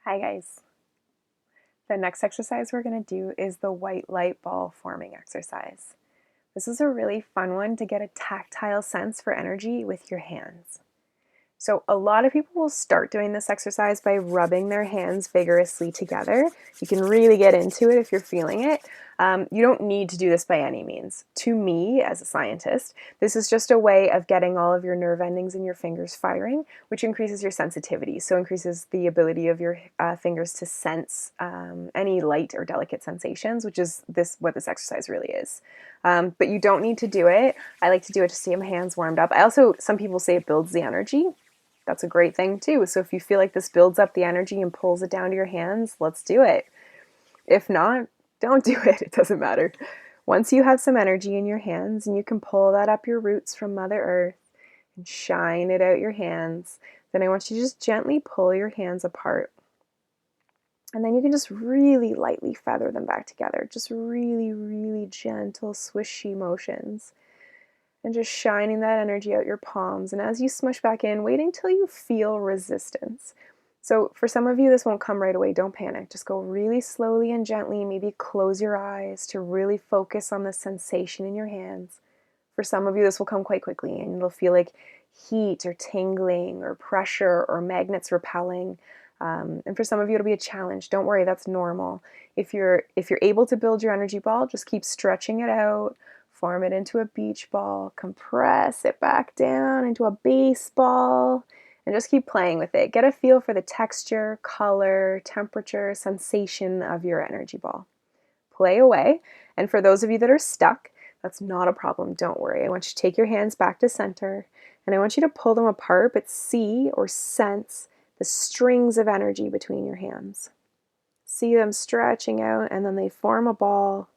Hi guys. The next exercise we're going to do is the white light ball forming exercise. This is a really fun one to get a tactile sense for energy with your hands. So a lot of people will start doing this exercise by rubbing their hands vigorously together. You can really get into it if you're feeling it. You don't need to do this by any means. To me, as a scientist, this is just a way of getting all of your nerve endings in your fingers firing, which increases your sensitivity. So increases the ability of your fingers to sense any light or delicate sensations, which is what this exercise really is. But you don't need to do it. I like to do it to see my hands warmed up. Some people say it builds the energy. That's a great thing too. So if you feel like this builds up the energy and pulls it down to your hands, let's do it. If not, don't do it. It doesn't matter. Once you have some energy in your hands and you can pull that up your roots from Mother Earth and shine it out your hands, then I want you to just gently pull your hands apart. And then you can just really lightly feather them back together. Just really, really gentle, swishy motions. And just shining that energy out your palms. And as you smush back in, wait until you feel resistance. So for some of you, this won't come right away. Don't panic. Just go really slowly and gently. Maybe close your eyes to really focus on the sensation in your hands. For some of you, this will come quite quickly, and it'll feel like heat or tingling or pressure or magnets repelling. And for some of you, it'll be a challenge. Don't worry, that's normal. If you're able to build your energy ball, just keep stretching it out. Form it into a beach ball, compress it back down into a baseball, and just keep playing with it. Get a feel for the texture, color, temperature, sensation of your energy ball. Play away. And for those of you that are stuck, that's not a problem. Don't worry. I want you to take your hands back to center, and I want you to pull them apart, but see or sense the strings of energy between your hands. See them stretching out, and then they form a ball.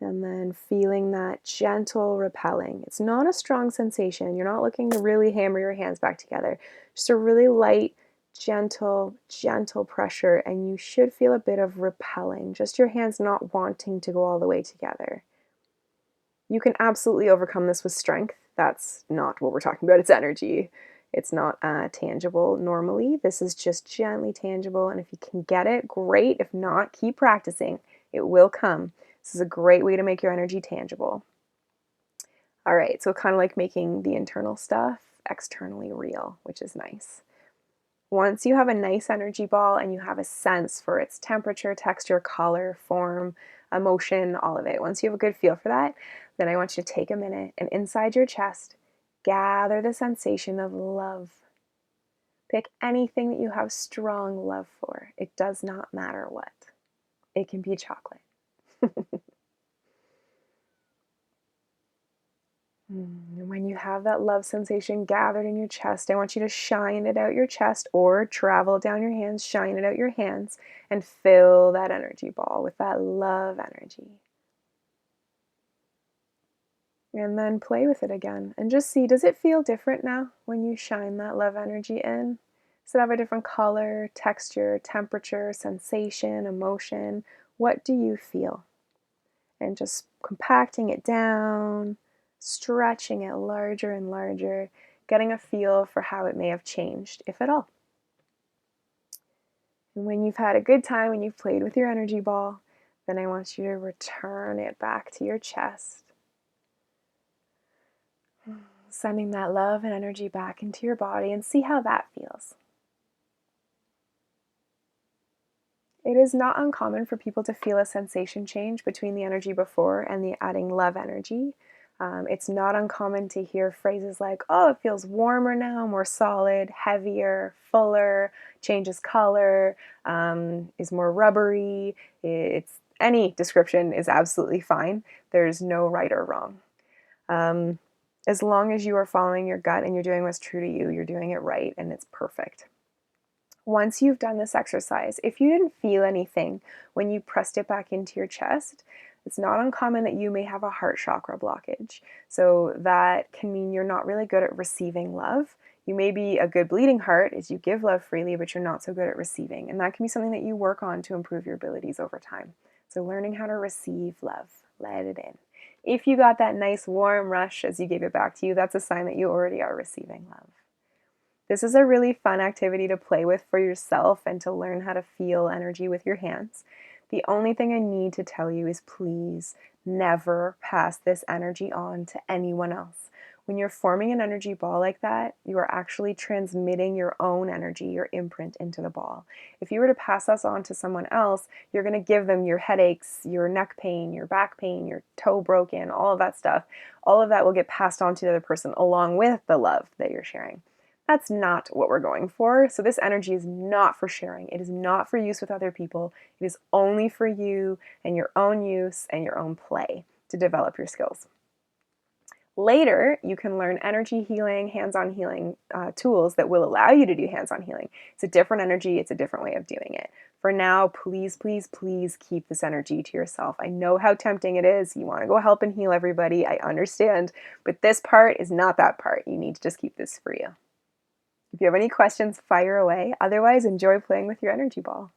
And then feeling that gentle repelling. It's not a strong sensation. You're not looking to really hammer your hands back together. Just a really light, gentle pressure, and you should feel a bit of repelling. Just your hands not wanting to go all the way together. You can absolutely overcome this with strength. That's not what we're talking about. It's energy. It's not tangible normally. This is just gently tangible, and if you can get it, great. If not, keep practicing. It will come. This is a great way to make your energy tangible. All right, so kind of like making the internal stuff externally real, which is nice. Once you have a nice energy ball and you have a sense for its temperature, texture, color, form, emotion, all of it, once you have a good feel for that, then I want you to take a minute and inside your chest, gather the sensation of love. Pick anything that you have strong love for. It does not matter what. It can be chocolate. And when you have that love sensation gathered in your chest, I want you to shine it out your chest or travel it down your hands, shine it out your hands, and fill that energy ball with that love energy. And then play with it again and just see, does it feel different now when you shine that love energy in? Does it have a different color, texture, temperature, sensation, emotion? What do you feel? And just compacting it down, stretching it larger and larger, getting a feel for how it may have changed, if at all. And when you've had a good time and you've played with your energy ball, then I want you to return it back to your chest, sending that love and energy back into your body, and see how that feels. It is not uncommon for people to feel a sensation change between the energy before and the adding love energy. It's not uncommon to hear phrases like, oh, it feels warmer now, more solid, heavier, fuller, changes color, is more rubbery. Any description is absolutely fine. There's no right or wrong. As long as you are following your gut and you're doing what's true to you, you're doing it right and it's perfect. Once you've done this exercise, if you didn't feel anything when you pressed it back into your chest, it's not uncommon that you may have a heart chakra blockage. So that can mean you're not really good at receiving love. You may be a good bleeding heart as you give love freely, but you're not so good at receiving. And that can be something that you work on to improve your abilities over time. So learning how to receive love, let it in. If you got that nice warm rush as you gave it back to you, that's a sign that you already are receiving love. This is a really fun activity to play with for yourself and to learn how to feel energy with your hands. The only thing I need to tell you is please never pass this energy on to anyone else. When you're forming an energy ball like that, you are actually transmitting your own energy, your imprint into the ball. If you were to pass this on to someone else, you're going to give them your headaches, your neck pain, your back pain, your toe broken, all of that stuff. All of that will get passed on to the other person along with the love that you're sharing. That's not what we're going for. So this energy is not for sharing. It is not for use with other people. It is only for you and your own use and your own play to develop your skills. Later, you can learn energy healing, hands-on healing tools that will allow you to do hands-on healing. It's a different energy. It's a different way of doing it. For now, please, please, please keep this energy to yourself. I know how tempting it is. You want to go help and heal everybody. I understand. But this part is not that part. You need to just keep this for you. If you have any questions, fire away. Otherwise, enjoy playing with your energy ball.